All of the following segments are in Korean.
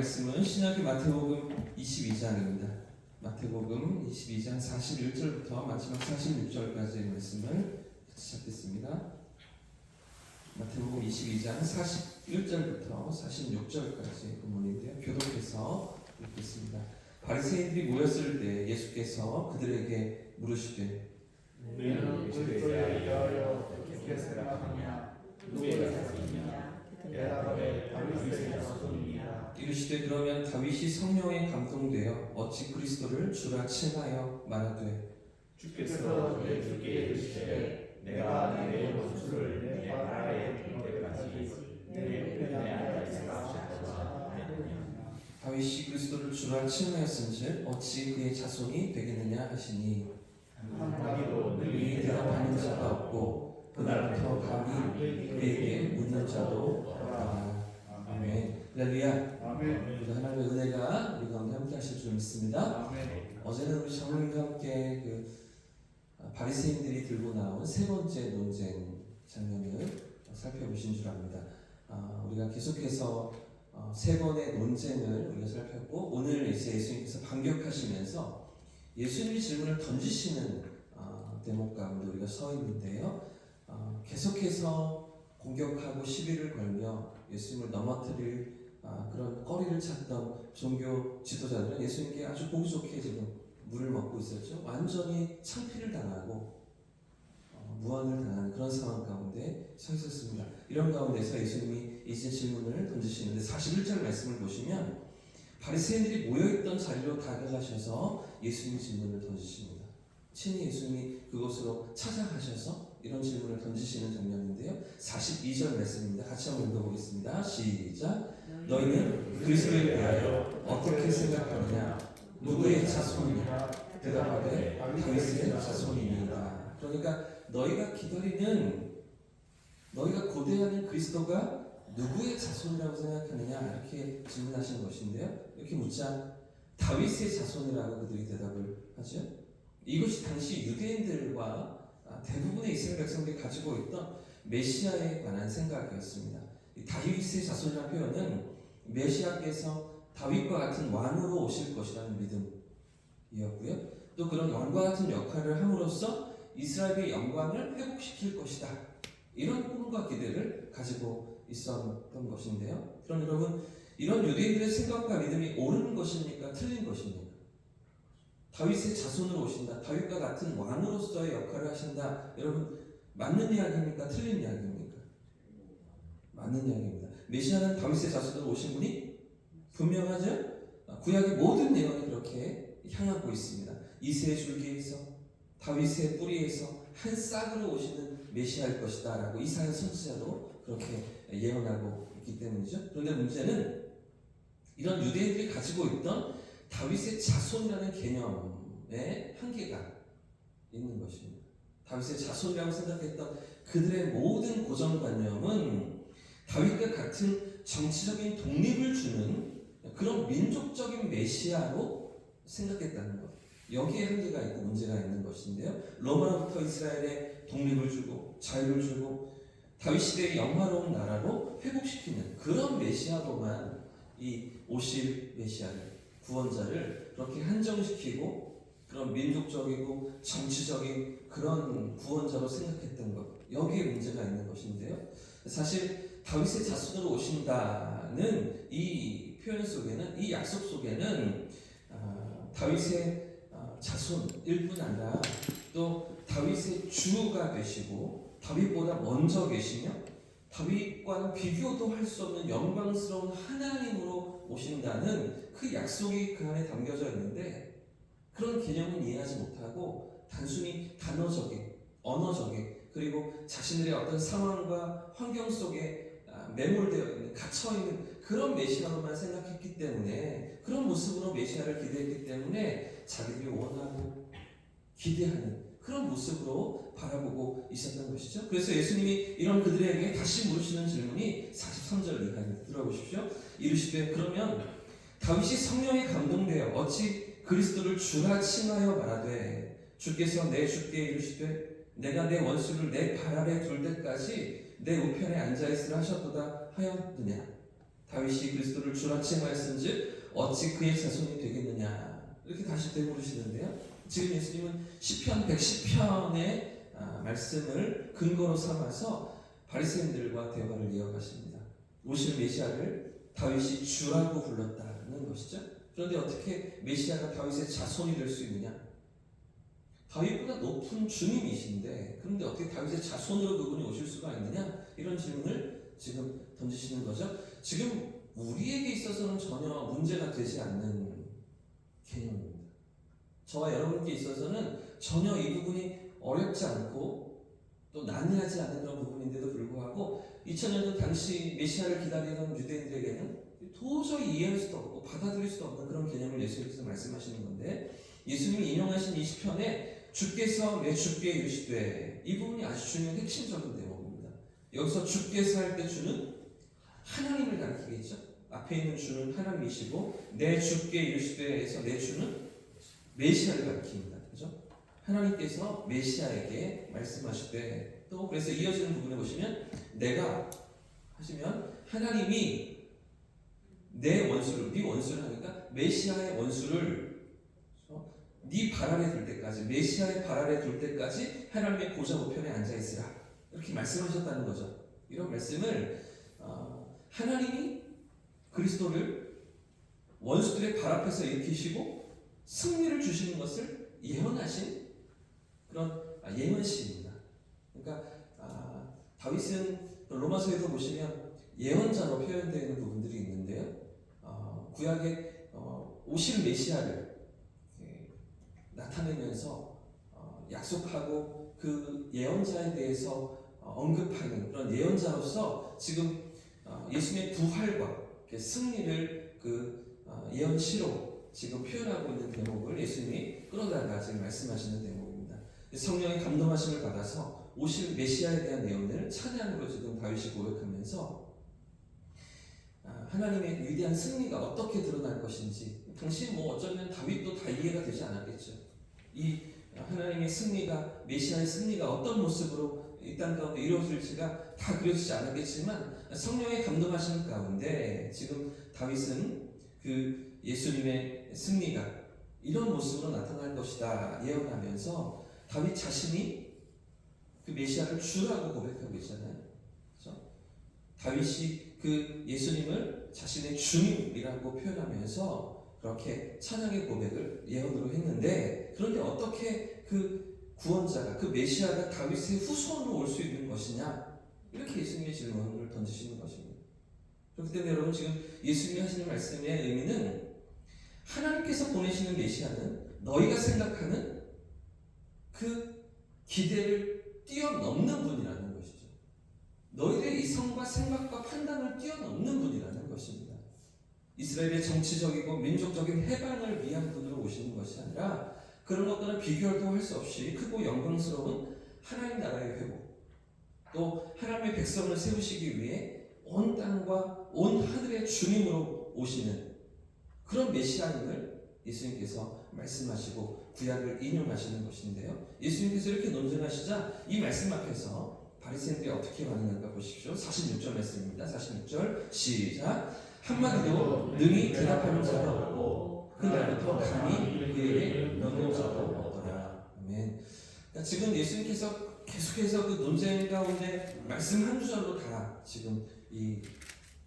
말씀은 신약의 마태복음 22장입니다. 마태복음 22장 41절부터 마지막 46절까지의 말씀을 시작했습니다. 마태복음 22장 41절부터 46절까지의 본문인데요. 교독해서 읽겠습니다. 바리새인들이 모였을 때 예수께서 그들에게 물으시되 너희는 그리스도에 대하여 어떻게 생각하느냐? 누구의 자손이냐? 대답하되 다윗의 자손이니라. 이르시되 그러면 다윗이 성령에 감동되어 어찌 그리스도를 주라 칭하여 말하되 주께서 내 주께 이르시되 내가 내 원수를 내 발 아래에 둘 때까지 내 편에 앉아 있으라 하셨도다. 다윗이 그리스도를 주라 칭하였은즉 어찌 그의 자손이 되겠느냐 하시니 한마디로 능히 대답하는 자가 없고 그날부터 감히 그에게 묻는 자도 없다. 아멘. 할렐루야. 아멘. 우리 하나님의 은혜가 우리 가운데 함께 하실 줄 믿습니다. 아멘. 어제는 우리 장로님과 함께 바리새인들이 들고 나온 세 번째 논쟁 장면을 살펴보신 줄 압니다. 우리가 계속해서 세 번의 논쟁을 우리가 살폈고 오늘 이제 예수님께서 반격하시면서 예수님이 질문을 던지시는 대목 가운데 우리가 서 있는데요. 계속해서 공격하고 시비를 걸며 예수님을 넘어뜨릴 그런 거리를 찾던 종교 지도자들은 예수님께 아주 보기 좋게 지금 물을 먹고 있었죠. 완전히 창피를 당하고 무안을 당하는 그런 상황 가운데 서 있었습니다. 이런 가운데서 예수님이 이제 질문을 던지시는데 41절 말씀을 보시면 바리새인들이 모여있던 자리로 다가가셔서 예수님 질문을 던지십니다. 친히 예수님이 그곳으로 찾아가셔서 이런 질문을 던지시는 장면인데요. 42절 말씀입니다. 같이 한번 읽어보겠습니다. 시작. 너희는 그리스도에 대하여 어떻게 생각하느냐? 누구의 자손이냐? 대답하되 다윗의 자손이니라. 그러니까 너희가 기다리는, 너희가 고대하는 그리스도가 누구의 자손이라고 생각하느냐? 이렇게 질문하시는 것인데요. 이렇게 묻자 다윗의 자손이라고 그들이 대답을 하죠. 이것이 당시 유대인들과 대부분의 이스라엘 백성들이 가지고 있던 메시아에 관한 생각이었습니다. 다윗의 자손이라는 표현은 메시아께서 다윗과 같은 왕으로 오실 것이라는 믿음이었고요. 또 그런 왕과 같은 역할을 함으로써 이스라엘의 영광을 회복시킬 것이다. 이런 꿈과 기대를 가지고 있었던 것인데요. 그럼 여러분, 이런 유대인들의 생각과 믿음이 옳은 것입니까? 틀린 것입니까? 다윗의 자손으로 오신다. 다윗과 같은 왕으로서의 역할을 하신다. 여러분, 맞는 이야기입니까? 틀린 이야기입니까? 맞는 이야기입니다. 메시아는 다윗의 자손으로 오신 분이 분명하죠? 구약의 모든 내용이 그렇게 향하고 있습니다. 이새의 줄기에서 다윗의 뿌리에서 한 싹으로 오시는 메시아일 것이다 라고 이사야 선지자도 그렇게 예언하고 있기 때문이죠. 그런데 문제는 이런 유대인들이 가지고 있던 다윗의 자손이라는 개념에 한계가 있는 것입니다. 다윗의 자손이라고 생각했던 그들의 모든 고정관념은 다윗과 같은 정치적인 독립을 주는 그런 민족적인 메시아로 생각했다는 것. 여기에 한계가 있고 문제가 있는 것인데요. 로마로부터 이스라엘에 독립을 주고 자유를 주고 다윗 시대의 영화로운 나라로 회복시키는 그런 메시아로만 이 오실 메시아를, 구원자를 그렇게 한정시키고 그런 민족적이고 정치적인 그런 구원자로 생각했던 것. 여기에 문제가 있는 것인데요. 사실 다윗의 자손으로 오신다는 이 표현 속에는, 이 약속 속에는 다윗의 자손일 뿐 아니라 또 다윗의 주가 되시고 다윗보다 먼저 계시며 다윗과는 비교도 할 수 없는 영광스러운 하나님으로 오신다는 그 약속이 그 안에 담겨져 있는데 그런 개념은 이해하지 못하고 단순히 단어적인, 언어적인 그리고 자신들의 어떤 상황과 환경 속에 매몰되어 있는, 갇혀있는 그런 메시아로만 생각했기 때문에 그런 모습으로 메시아를 기대했기 때문에 자기들이 원하고 기대하는 그런 모습으로 바라보고 있었던 것이죠. 그래서 예수님이 이런 그들에게 다시 물으시는 질문이 43절 이하입니다. 들어보십시오. 이르시되 그러면 다윗이 성령에 감동되어 어찌 그리스도를 주라 칭하여 말하되 주께서 내 주께 이르시되 내가 내 원수를 내 발 아래 둘 때까지 내 우편에 앉아있으라 하셨도다 하였느냐. 다윗이 그리스도를 주라 칭하였은즉 어찌 그의 자손이 되겠느냐 이렇게 다시 되물으시는데요. 지금 예수님은 시편 110편의 말씀을 근거로 삼아서 바리새인들과 대화를 이어가십니다. 오실 메시아를 다윗이 주라고 불렀다는 것이죠. 그런데 어떻게 메시아가 다윗의 자손이 될 수 있느냐? 다윗보다 높은 주님이신데 그런데 어떻게 다윗의 자손으로 그분이 오실 수가 있느냐? 이런 질문을 지금 던지시는 거죠. 지금 우리에게 있어서는 전혀 문제가 되지 않는 개념입니다. 저와 여러분께 있어서는 전혀 이 부분이 어렵지 않고 또 난해하지 않은 그런 부분인데도 불구하고 2000년도 당시 메시아를 기다리던 유대인들에게는 도저히 이해할 수도 없고 받아들일 수도 없는 그런 개념을 예수님께서 말씀하시는 건데, 예수님이 인용하신 이 시편에 주께서 내 주께 이르시되, 이 부분이 아주 중요한 핵심적인 대목입니다. 여기서 주께서 할 때 주는 하나님을 가리키겠죠. 앞에 있는 주는 하나님이시고 내 주께 이르시되에서 내 주는 메시아를 가리킵니다. 그죠? 하나님께서 메시아에게 말씀하시되, 또 그래서 이어지는 부분에 보시면 내가 하시면 하나님이 내 원수를, 네 원수를 하니까 메시아의 원수를 네 발 아래 둘 때까지, 메시아의 발 아래 둘 때까지 하나님의 보좌 우편에 앉아 있으라, 이렇게 말씀하셨다는 거죠. 이런 말씀을 하나님이 그리스도를 원수들의 발 앞에서 일으키시고 승리를 주시는 것을 예언하신 그런 예언시입니다. 그러니까 다윗은 로마서에서 보시면 예언자로 표현되어 있는 부분들이 있는데요. 구약에 오실 메시아를 나타내면서 약속하고 그 예언자에 대해서 언급하는 그런 예언자로서 지금 예수님의 부활과 승리를 그 예언시로 지금 표현하고 있는 대목을 예수님이 끌어다가 지금 말씀하시는 대목입니다. 성령의 감동하심을 받아서 오실 메시아에 대한 예언을 찬양으로 지금 다윗이 고백하면서 하나님의 위대한 승리가 어떻게 드러날 것인지, 당시 어쩌면 다윗도 다 이해가 되지 않았겠죠. 이 하나님의 승리가, 메시아의 승리가 어떤 모습으로 이 땅 가운데 이루어질지가 다 그려지지 않았겠지만, 성령의 감동하심 가운데 지금 다윗은 그 예수님의 승리가 이런 모습으로 나타날 것이다 예언하면서 다윗 자신이 그 메시아를 주라고 고백하고 있잖아요. 그렇죠? 다윗이 그 예수님을 자신의 주님이라고 표현하면서 그렇게 찬양의 고백을 예언으로 했는데, 그런데 어떻게 그 구원자가, 그 메시아가 다윗의 후손으로 올 수 있는 것이냐, 이렇게 예수님의 질문을 던지시는 것입니다. 그렇기 때문에 여러분, 지금 예수님이 하시는 말씀의 의미는 하나님께서 보내시는 메시아는 너희가 생각하는 그 기대를 뛰어넘는 분이라는 것이죠. 너희들의 이성과 생각과 판단을 뛰어넘는 분이라는 것입니다. 이스라엘의 정치적이고 민족적인 해방을 위한 분으로 오시는 것이 아니라 그런 것들은 비교도 할 수 없이 크고 영광스러운 하나님 나라의 회복, 또 하나님의 백성을 세우시기 위해 온 땅과 온 하늘의 주님으로 오시는 그런 메시아임을 예수님께서 말씀하시고 구약을 인용하시는 것인데요. 예수님께서 이렇게 논증하시자 이 말씀 앞에서 바리새인들이 어떻게 반응할까 보십시오. 46절 말씀입니다. 46절 시작. 한마디도 능히 대답하는 자가 없고 그날부터 감히 그에게 묻는 자도 없더라. 아멘. 그러니까 지금 예수님께서 계속해서 그 논쟁 가운데 말씀 한 구절로 다 지금 이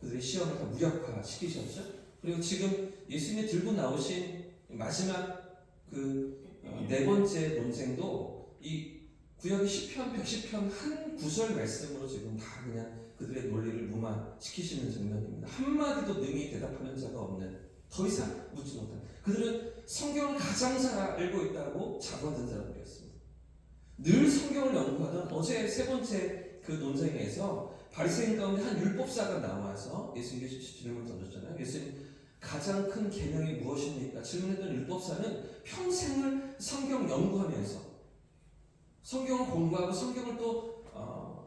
그들의 시험을 다 무력화시키셨죠. 그리고 지금 예수님이 들고 나오신 마지막 그 네 번째 논쟁도 이 구약의 시편 110편 한 구절 말씀으로 지금 다 그냥 그들의 논리를 무마시키시는 장면입니다. 한마디도 능히 대답하는 자가 없는, 더 이상 묻지 못한, 그들은 성경을 가장 잘 알고 있다고 자부하던 사람들이었습니다. 늘 성경을 연구하던 어제 세 번째 그 논쟁에서 바리새인 가운데 한 율법사가 나와서 예수님께 질문을 던졌잖아요. 예수님, 가장 큰 계명이 무엇입니까? 질문했던 율법사는 평생을 성경 연구하면서 성경을 공부하고 성경을 또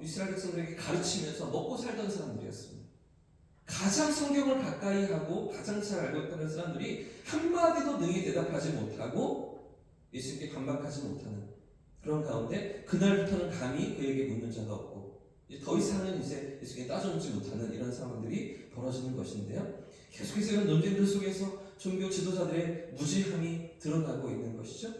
이스라엘 백성들에게 가르치면서 먹고 살던 사람들이었습니다. 가장 성경을 가까이 하고 가장 잘 알고 있다는 사람들이 한마디도 능히 대답하지 못하고 예수님께 반박하지 못하는 그런 가운데 그날부터는 감히 그에게 묻는 자가 없고 이제 더 이상은 이제 예수님께 따져보지 못하는 이런 상황들이 벌어지는 것인데요. 계속해서 이런 논쟁들 속에서 종교 지도자들의 무지함이 드러나고 있는 것이죠.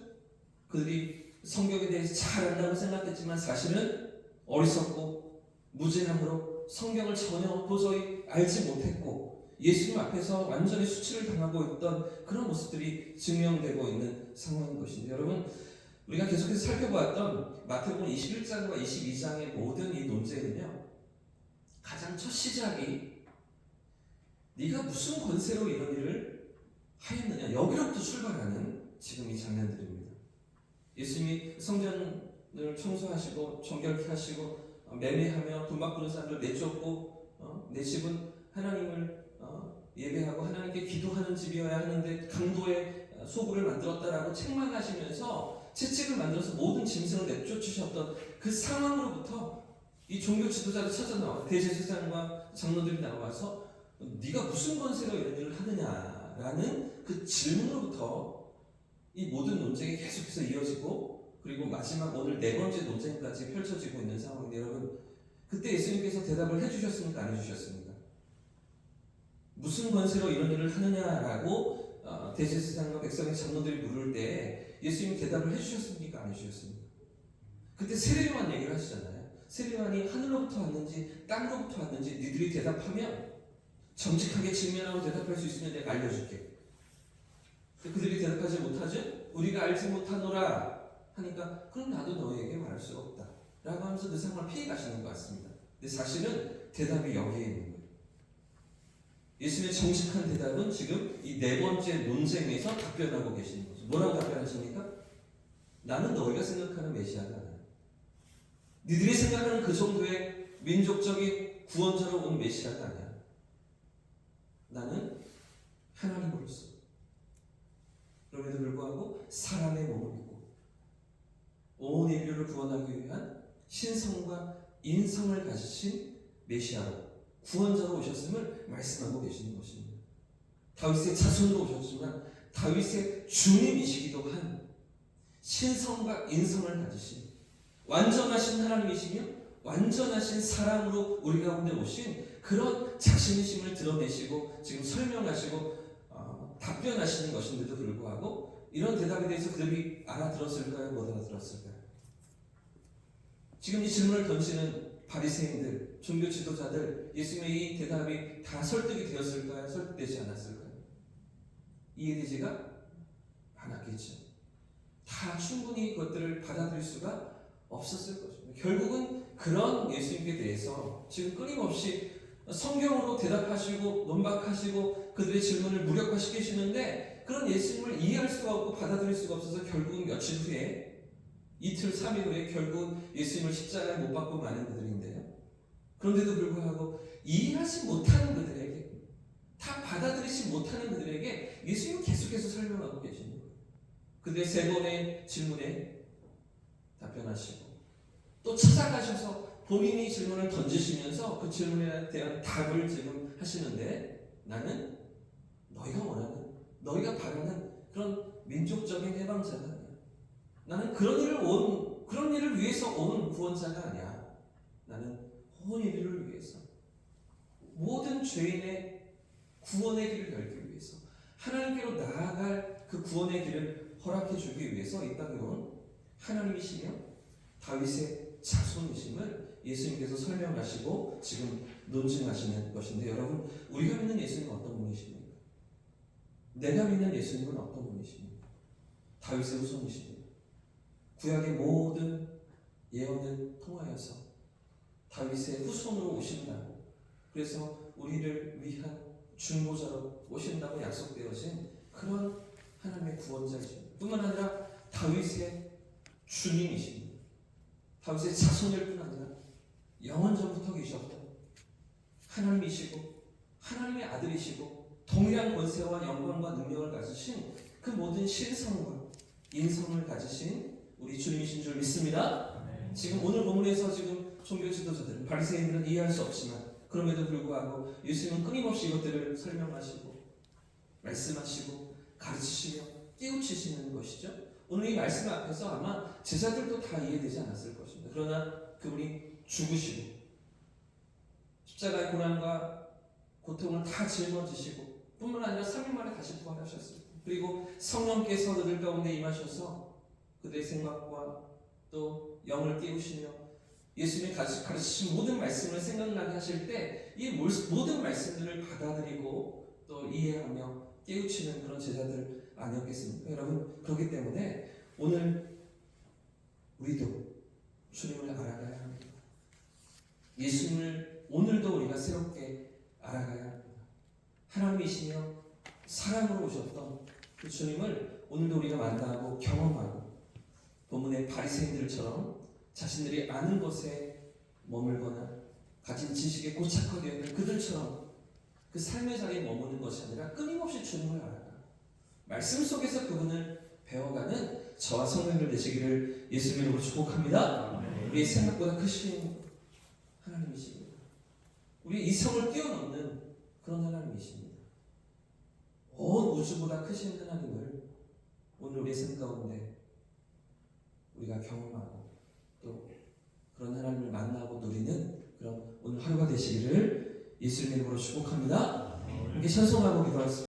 그들이 성경에 대해서 잘 안다고 생각했지만 사실은 어리석고 무지함으로 성경을 전혀 도저히 알지 못했고 예수님 앞에서 완전히 수치를 당하고 있던 그런 모습들이 증명되고 있는 상황인 것인데, 여러분, 우리가 계속해서 살펴보았던 마태복음 21장과 22장의 모든 이 논쟁은요, 가장 첫 시작이 네가 무슨 권세로 이런 일을 하였느냐, 여기로부터 출발하는 지금 이 장면들입니다. 예수님이 성전을 청소하시고 정결케 하시고 매매하며 돈 바꾸는 사람들 내쫓고 내 집은 하나님을 예배하고 하나님께 기도하는 집이어야 하는데 강도의 소굴을 만들었다라고 책망하시면서 채찍을 만들어서 모든 짐승을 내쫓으셨던 그 상황으로부터 이 종교 지도자들 찾아나와 대제사장과 장로들이 나와서 네가 무슨 권세로 이런 일을 하느냐라는 그 질문으로부터 이 모든 논쟁이 계속해서 이어지고, 그리고 마지막 오늘 네 번째 논쟁까지 펼쳐지고 있는 상황인데, 여러분, 그때 예수님께서 대답을 해주셨습니까? 안 해주셨습니까? 무슨 권세로 이런 일을 하느냐라고 대제사장과 백성의 장로들이 물을 때 예수님이 대답을 해주셨습니까? 안 해주셨습니까? 그때 세례요한 얘기를 하시잖아요. 세례요한이 하늘로부터 왔는지 땅으로부터 왔는지 니들이 대답하면, 정직하게 증명하고 대답할 수 있으면 내가 알려줄게. 그들이 대답하지 못하지? 우리가 알지 못하노라 하니까 그럼 나도 너에게 말할 수가 없다 라고 하면서 그 상황을 피해 가시는 것 같습니다. 근데 사실은 대답이 여기에 있는 거예요. 예수님의 정직한 대답은 지금 이 네 번째 논쟁에서 답변하고 계시는 거죠. 뭐라고 답변하십니까? 나는 너희가 생각하는 메시아가 아니야. 니들이 생각하는 그 정도의 민족적인 구원자로 온 메시아가 아니야. 나는 하나님으로서, 그럼에도 불구하고 사람의 몸을 입고 온 인류를 구원하기 위한 신성과 인성을 가지신 메시아로, 구원자로 오셨음을 말씀하고 계시는 것입니다. 다윗의 자손으로 오셨지만 다윗의 주님이시기도 한 신성과 인성을 가지신 완전하신 하나님이시며 완전하신 사람으로 우리 가운데 오신 그런 자신이심을 드러내시고 지금 설명하시고 답변하시는 것인데도 불구하고 이런 대답에 대해서 그들이 알아들었을까요? 못 알아들었을까요? 지금 이 질문을 던지는 바리새인들, 종교 지도자들, 예수님의 이 대답이 다 설득이 되었을까요? 설득되지 않았을까요? 이해되지가 않았겠죠. 다 충분히 그것들을 받아들일 수가 없었을 것입니다. 결국은 그런 예수님께 대해서 지금 끊임없이 성경으로 대답하시고 논박하시고 그들의 질문을 무력화시키시는데, 그런 예수님을 이해할 수가 없고 받아들일 수가 없어서 결국은 며칠 후에, 이틀 3일 후에 결국 예수님을 십자가에 못 박고 마는 그들인데요. 그런데도 불구하고 이해하지 못하는 그들에게, 다 받아들이지 못하는 그들에게 예수님은 계속해서 설명하고 계시는 거예요. 그들의 세 번의 질문에 답변하시고 또 찾아가셔서 본인이 질문을 던지시면서 그 질문에 대한 답을 지금 하시는데, 나는 너희가 원하는, 너희가 바라는 그런 민족적인 해방자가 아니야. 나는 그런 일을 위해서 온 구원자가 아니야. 나는 온 인류를 위해서, 모든 죄인의 구원의 길을 열기 위해서, 하나님께로 나아갈 그 구원의 길을 허락해 주기 위해서 이 땅에 온 하나님이시며 다윗의 자손이심을 예수님께서 설명하시고 지금 논증하시는 것인데, 여러분, 우리가 믿는 예수님은 어떤 분이십니까? 내가 믿는 예수님은 어떤 분이십니까? 다윗의 후손이십니다. 구약의 모든 예언을 통하여서 다윗의 후손으로 오신다고, 그래서 우리를 위한 중보자로 오신다고 약속되어진 그런 하나님의 구원자이십니다. 뿐만 아니라 다윗의 주님이십니다. 다윗의 자손일 뿐 아니라 영원전부터 계셨던 하나님이시고 하나님의 아들이시고 동일한 권세와 영광과 능력을 가지신 그 모든 신성과 인성을 가지신 우리 주님이신 줄 믿습니다. 지금 오늘 본문에서 지금 종교 지도자들은, 바리새인들은 이해할 수 없지만 그럼에도 불구하고 예수님은 끊임없이 이것들을 설명하시고 말씀하시고 가르치시며 깨우치시는 것이죠. 오늘 이 말씀 앞에서 아마 제자들도 다 이해되지 않았을 것입니다. 그러나 그분이 죽으시고 십자가의 고난과 고통을 다 짊어지시고 뿐만 아니라 3일 만에 다시 부활하셨습니다. 그리고 성령께서 그들 가운데 임하셔서 그들의 생각과 또 영을 깨우시며 예수님이 가르치신 모든 말씀을 생각나게 하실 때 이 모든 말씀들을 받아들이고 또 이해하며 깨우치는 그런 제자들 아니었겠습니까? 여러분, 그렇기 때문에 오늘 우리도 주님을 알아가야 합니다. 예수님을 오늘도 우리가 새롭게 알아가야 합니다. 하나님이시며 사랑으로 오셨던 그 주님을 오늘도 우리가 만나고 경험하고 본문의 바리새인들처럼 자신들이 아는 것에 머물거나 가진 지식에 고착화되어 있는 그들처럼 그 삶의 자리에 머무는 것이 아니라 끊임없이 주님을 알아가 말씀 속에서 그분을 배워가는 저와 성도님들 되시기를 예수님 이름으로 축복합니다. 우리의 생각보다 크신 하나님이십니다. 우리의 이성을 뛰어넘는 그런 하나님이십니다. 온 우주보다 크신 하나님을 오늘 우리의 삶 가운데 우리가 경험하고 또 그런 하나님을 만나고 누리는 그런 오늘 하루가 되시기를 예수님 이름으로 축복합니다. 함께 찬송하고 기도하겠습니다.